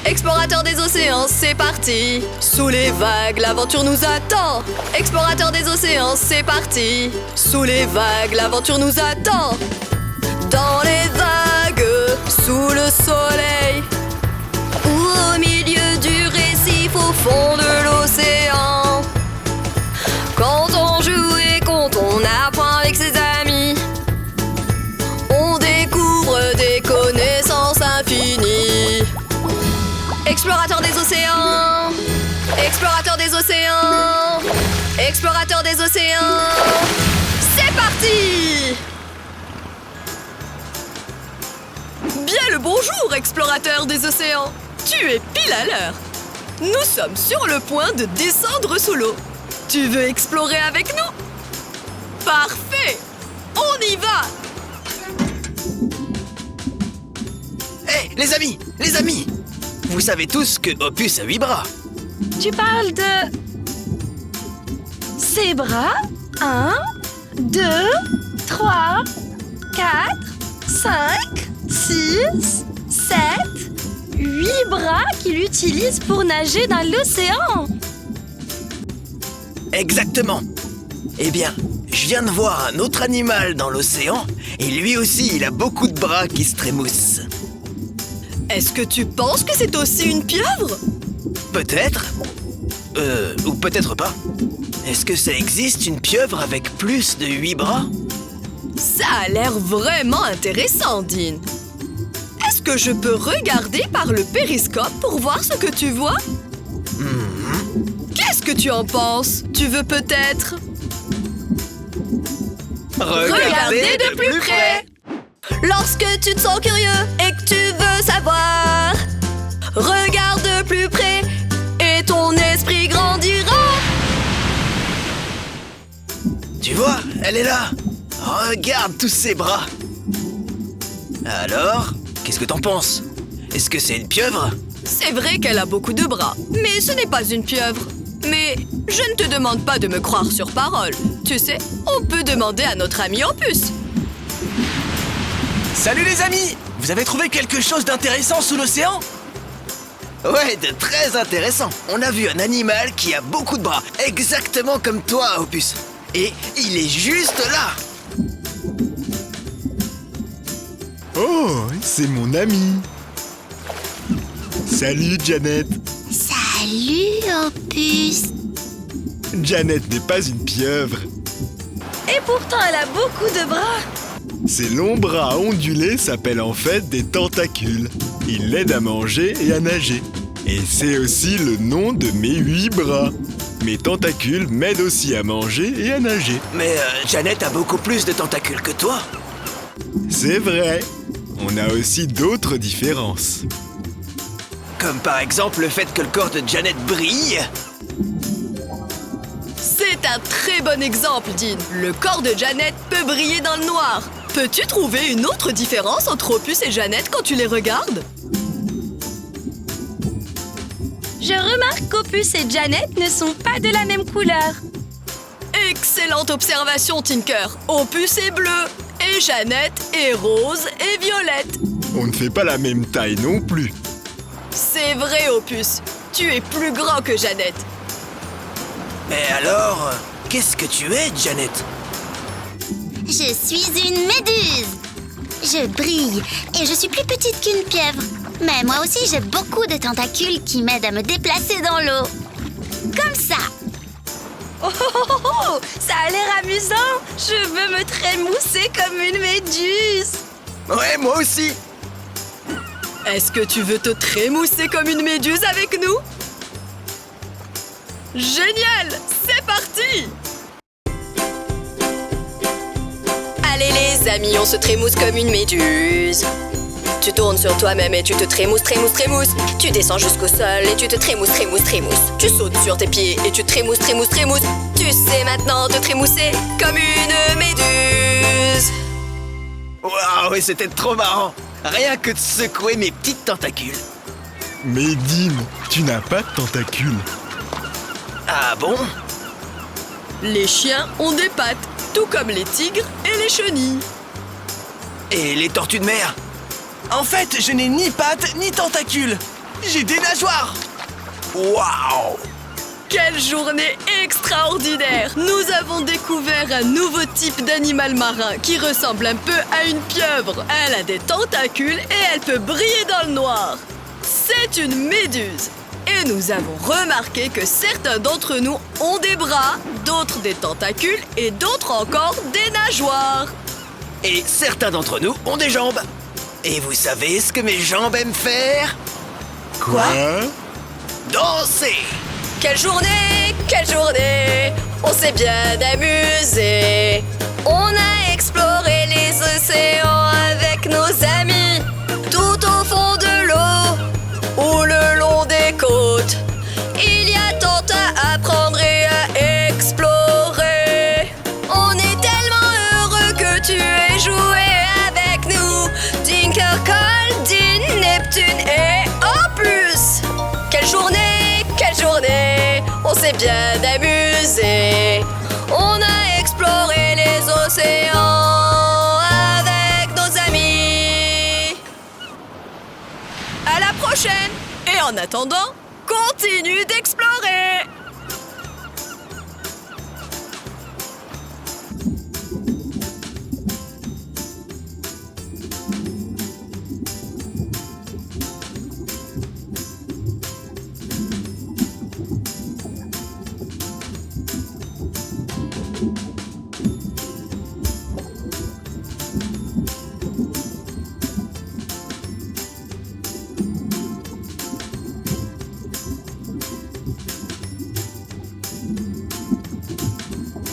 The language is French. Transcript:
Explorateur des océans, c'est parti! Sous les vagues, l'aventure nous attend! Explorateur des océans, c'est parti! Sous les vagues, l'aventure nous attend! Dans les vagues, sous le soleil, ou au milieu du récif, au fond de l'océan. Quand on joue et quand on apprend avec ses amis, on découvre des connaissances infinies. Explorateur des océans! Explorateur des océans! Explorateur des océans! C'est parti! Bien le bonjour, explorateur des océans! Tu es pile à l'heure! Nous sommes sur le point de descendre sous l'eau. Tu veux explorer avec nous? Parfait! On y va! Hé, les amis! Les amis! Vous savez tous que Opus a 8 bras. Tu parles de... Ses bras? 1, 2, 3, 4, 5, 6, 7, 8 bras qu'il utilise pour nager dans l'océan. Exactement. Eh bien, je viens de voir un autre animal dans l'océan et lui aussi, il a beaucoup de bras qui se trémoussent. Est-ce que tu penses que c'est aussi une pieuvre? Peut-être. Ou peut-être pas. Est-ce que ça existe une pieuvre avec plus de 8 bras? Ça a l'air vraiment intéressant, Dean. Est-ce que je peux regarder par le périscope pour voir ce que tu vois? Qu'est-ce que tu en penses? Tu veux peut-être... Regardez de plus près. Lorsque tu te sens curieux et que tu veux savoir, regarde de plus près et ton esprit grandira. Tu vois, elle est là. Regarde tous ses bras. Alors, qu'est-ce que t'en penses? Est-ce que c'est une pieuvre? C'est vrai qu'elle a beaucoup de bras, mais ce n'est pas une pieuvre. Mais je ne te demande pas de me croire sur parole. Tu sais, on peut demander à notre ami Opus. Salut les amis! Vous avez trouvé quelque chose d'intéressant sous l'océan? Ouais, de très intéressant. On a vu un animal qui a beaucoup de bras, exactement comme toi, Opus. Et il est juste là. Oh, c'est mon ami. Salut, Janet. Salut, Opus. Janet n'est pas une pieuvre. Et pourtant, elle a beaucoup de bras. Ces longs bras ondulés s'appellent en fait des tentacules. Ils l'aident à manger et à nager. Et c'est aussi le nom de mes 8 bras. Mes tentacules m'aident aussi à manger et à nager. Mais Janet a beaucoup plus de tentacules que toi. C'est vrai. On a aussi d'autres différences. Comme par exemple le fait que le corps de Janet brille. C'est un très bon exemple, Dean. Le corps de Janet peut briller dans le noir. Peux-tu trouver une autre différence entre Opus et Janet quand tu les regardes? Je remarque qu'Opus et Janet ne sont pas de la même couleur. Excellente observation, Tinker. Opus est bleu et Janet est rose et violette. On ne fait pas la même taille non plus. C'est vrai, Opus. Tu es plus grand que Janet. Mais alors, qu'est-ce que tu es, Janet? Je suis une méduse. Je brille et je suis plus petite qu'une pieuvre. Mais moi aussi, j'ai beaucoup de tentacules qui m'aident à me déplacer dans l'eau. Comme ça. Oh, ça a l'air amusant. Je veux me trémousser comme une méduse. Ouais, moi aussi. Est-ce que tu veux te trémousser comme une méduse avec nous? Génial! C'est parti! Allez les amis, on se trémousse comme une méduse. Tu tournes sur toi-même et tu te trémousses, trémousses, trémousses. Tu descends jusqu'au sol et tu te trémousses, trémousses, trémousses. Tu sautes sur tes pieds et tu trémousses, trémousses, trémousses. Tu sais maintenant te trémousser comme une méduse. Waouh, c'était trop marrant. Rien que de secouer mes petites tentacules. Mais Dean, tu n'as pas de tentacules. Ah bon? Les chiens ont des pattes, tout comme les tigres et les chenilles. Et les tortues de mer? En fait, je n'ai ni pattes ni tentacules. J'ai des nageoires. Waouh! Quelle journée extraordinaire! Nous avons découvert un nouveau type d'animal marin qui ressemble un peu à une pieuvre. Elle a des tentacules et elle peut briller dans le noir. C'est une méduse. Et nous avons remarqué que certains d'entre nous ont des bras, d'autres des tentacules et d'autres encore des nageoires. Et certains d'entre nous ont des jambes. Et vous savez ce que mes jambes aiment faire? Quoi? Danser! Quelle journée! Quelle journée! On s'est bien amusé. On a exploré les océans avec nos amis. Tout au fond de l'eau ou le long des côtes. Il y a tant à apprendre et à explorer. On est tellement heureux que tu aies joué avec nous. Tinker, Goldin, Neptune et Opus. Quelle journée! Quelle journée! On s'est bien amusé. On a exploré les océans avec nos amis. À la prochaine! Et en attendant, continue d'explorer!